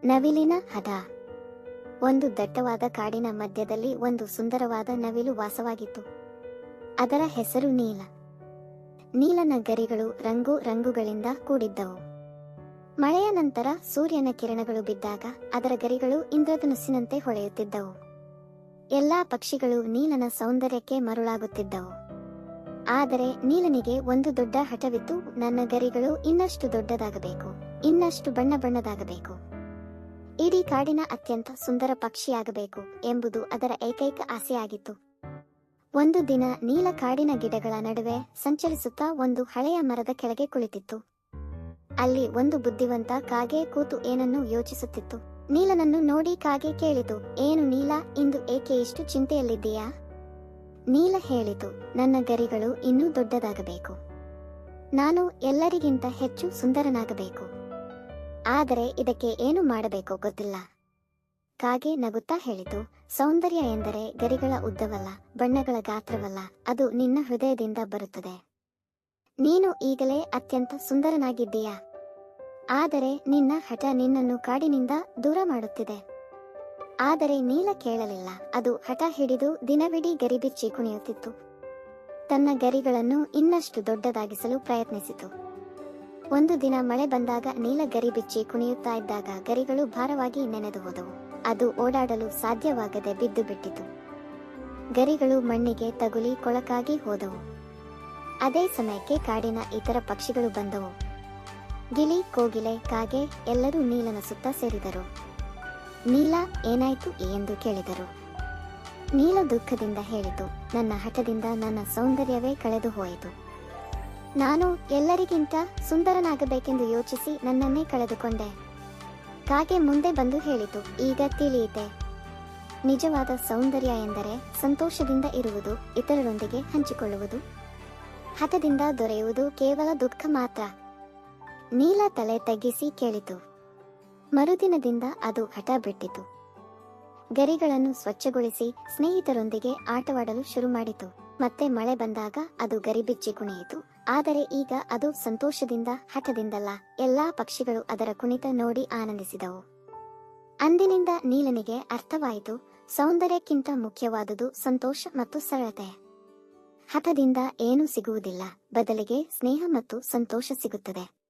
ನವಿಲಿನ ಹಠ. ಒಂದು ದಟ್ಟವಾದ ಕಾಡಿನ ಮಧ್ಯದಲ್ಲಿ ಒಂದು ಸುಂದರವಾದ ನವಿಲು ವಾಸವಾಗಿತ್ತು. ಅದರ ಹೆಸರು ನೀಲ. ನೀಲನ ಗರಿಗಳು ರಂಗು ರಂಗುಗಳಿಂದ ಕೂಡಿದ್ದವು. ಮಳೆಯ ನಂತರ ಸೂರ್ಯನ ಕಿರಣಗಳು ಬಿದ್ದಾಗ ಅದರ ಗರಿಗಳು ಇಂದ್ರಧನುಸ್ಸಿನಂತೆ ಹೊಳೆಯುತ್ತಿದ್ದವು. ಎಲ್ಲಾ ಪಕ್ಷಿಗಳು ನೀಲನ ಸೌಂದರ್ಯಕ್ಕೆ ಮರುಳಾಗುತ್ತಿದ್ದವು. ಆದರೆ ನೀಲನಿಗೆ ಒಂದು ದೊಡ್ಡ ಹಠವಿತ್ತು. ನನ್ನ ಗರಿಗಳು ಇನ್ನಷ್ಟು ದೊಡ್ಡದಾಗಬೇಕು, ಇನ್ನಷ್ಟು ಬಣ್ಣ ಬಣ್ಣದಾಗಬೇಕು, ಇಡೀ ಕಾಡಿನ ಅತ್ಯಂತ ಸುಂದರ ಪಕ್ಷಿಯಾಗಬೇಕು ಎಂಬುದು ಅದರ ಏಕೈಕ ಆಸೆಯಾಗಿತ್ತು. ಒಂದು ದಿನ ನೀಲ ಕಾಡಿನ ಗಿಡಗಳ ನಡುವೆ ಸಂಚರಿಸುತ್ತಾ ಒಂದು ಹಳೆಯ ಮರದ ಕೆಳಗೆ ಕುಳಿತಿತ್ತು. ಅಲ್ಲಿ ಒಂದು ಬುದ್ಧಿವಂತ ಕಾಗೆ ಕೂತು ಏನನ್ನೂ ಯೋಚಿಸುತ್ತಿತ್ತು. ನೀಲನನ್ನು ನೋಡಿ ಕಾಗೆ ಕೇಳಿತು, ಏನು ನೀಲ, ಇಂದು ಏಕೆ ಇಷ್ಟು ಚಿಂತೆಯಲ್ಲಿದ್ದೀಯಾ? ನೀಲ ಹೇಳಿತು, ನನ್ನ ಗರಿಗಳು ಇನ್ನೂ ದೊಡ್ಡದಾಗಬೇಕು, ನಾನು ಎಲ್ಲರಿಗಿಂತ ಹೆಚ್ಚು ಸುಂದರನಾಗಬೇಕು. ಆದರೆ ಇದಕ್ಕೆ ಏನು ಮಾಡಬೇಕೋ ಗೊತ್ತಿಲ್ಲ. ಕಾಗೆ ನಗುತ್ತಾ ಹೇಳಿತು, ಸೌಂದರ್ಯ ಎಂದರೆ ಗರಿಗಳ ಉದ್ದವಲ್ಲ, ಬಣ್ಣಗಳ ಗಾತ್ರವಲ್ಲ, ಅದು ನಿನ್ನ ಹೃದಯದಿಂದ ಬರುತ್ತದೆ. ನೀನು ಈಗಲೇ ಅತ್ಯಂತ ಸುಂದರನಾಗಿದ್ದೀಯಾ, ಆದರೆ ನಿನ್ನ ಹಠ ನಿನ್ನನ್ನು ಕಾಡಿನಿಂದ ದೂರ ಮಾಡುತ್ತಿದೆ. ಆದರೆ ನೀಲ ಕೇಳಲಿಲ್ಲ. ಅದು ಹಠ ಹಿಡಿದು ದಿನವಿಡೀ ಗರಿಬಿಚ್ಚಿ ಕುಣಿಯುತ್ತಿತ್ತು. ತನ್ನ ಗರಿಗಳನ್ನು ಇನ್ನಷ್ಟು ದೊಡ್ಡದಾಗಿಸಲು ಪ್ರಯತ್ನಿಸಿತು. ಒಂದು ದಿನ ಮಳೆ ಬಂದಾಗ ನೀಲ ಗರಿ ಬಿಚ್ಚಿ ಕುಣಿಯುತ್ತಾ ಇದ್ದಾಗ ಗರಿಗಳು ಭಾರವಾಗಿ ನೆನೆದು ಹೋದವು. ಅದು ಓಡಾಡಲು ಸಾಧ್ಯವಾಗದೆ ಬಿದ್ದು ಬಿಟ್ಟಿತು. ಗರಿಗಳು ಮಣ್ಣಿಗೆ ತಗುಲಿ ಕೊಳಕಾಗಿ ಹೋದವು. ಅದೇ ಸಮಯಕ್ಕೆ ಕಾಡಿನ ಇತರ ಪಕ್ಷಿಗಳು ಬಂದವು. ಗಿಳಿ, ಕೋಗಿಲೆ, ಕಾಗೆ ಎಲ್ಲರೂ ನೀಲನ ಸುತ್ತ ಸೇರಿದರು. ನೀಲ, ಏನಾಯ್ತು ಎಂದು ಕೇಳಿದರು. ನೀಲ ದುಃಖದಿಂದ ಹೇಳಿತು, ನನ್ನ ಹಠದಿಂದ ನನ್ನ ಸೌಂದರ್ಯವೇ ಕಳೆದು ಹೋಯಿತು. ನಾನು ಎಲ್ಲರಿಗಿಂತ ಸುಂದರನಾಗಬೇಕೆಂದು ಯೋಚಿಸಿ ನನ್ನನ್ನೇ ಕಳೆದುಕೊಂಡೆ. ಕಾಗೆ ಮುಂದೆ ಬಂದು ಹೇಳಿತು, ಈಗ ತಿಳಿಯಿತೆ. ನಿಜವಾದ ಸೌಂದರ್ಯ ಎಂದರೆ ಸಂತೋಷದಿಂದ ಇರುವುದು, ಇತರರೊಂದಿಗೆ ಹಂಚಿಕೊಳ್ಳುವುದು. ಹಠದಿಂದ ದೊರೆಯುವುದು ಕೇವಲ ದುಃಖ ಮಾತ್ರ. ನೀಲ ತಲೆ ತಗ್ಗಿಸಿ ಕೇಳಿತು. ಮರುದಿನದಿಂದ ಅದು ಹಠ ಬಿಟ್ಟಿತು. ಗರಿಗಳನ್ನು ಸ್ವಚ್ಛಗೊಳಿಸಿ ಸ್ನೇಹಿತರೊಂದಿಗೆ ಆಟವಾಡಲು ಶುರು ಮಾಡಿತು. ಮತ್ತೆ ಮಳೆ ಬಂದಾಗ ಅದು ಗರಿಬಿಚ್ಚಿ ಕುಣಿಯಿತು. ಆದರೆ ಈಗ ಅದು ಸಂತೋಷದಿಂದ, ಹಠದಿಂದಲ್ಲ. ಎಲ್ಲಾ ಪಕ್ಷಿಗಳು ಅದರ ಕುಣಿತ ನೋಡಿ ಆನಂದಿಸಿದವು. ಅಂದಿನಿಂದ ನೀಲನಿಗೆ ಅರ್ಥವಾಯಿತು, ಸೌಂದರ್ಯಕ್ಕಿಂತ ಮುಖ್ಯವಾದುದು ಸಂತೋಷ ಮತ್ತು ಸರಳತೆ. ಹಠದಿಂದ ಏನೂ ಸಿಗುವುದಿಲ್ಲ, ಬದಲಿಗೆ ಸ್ನೇಹ ಮತ್ತು ಸಂತೋಷ ಸಿಗುತ್ತದೆ.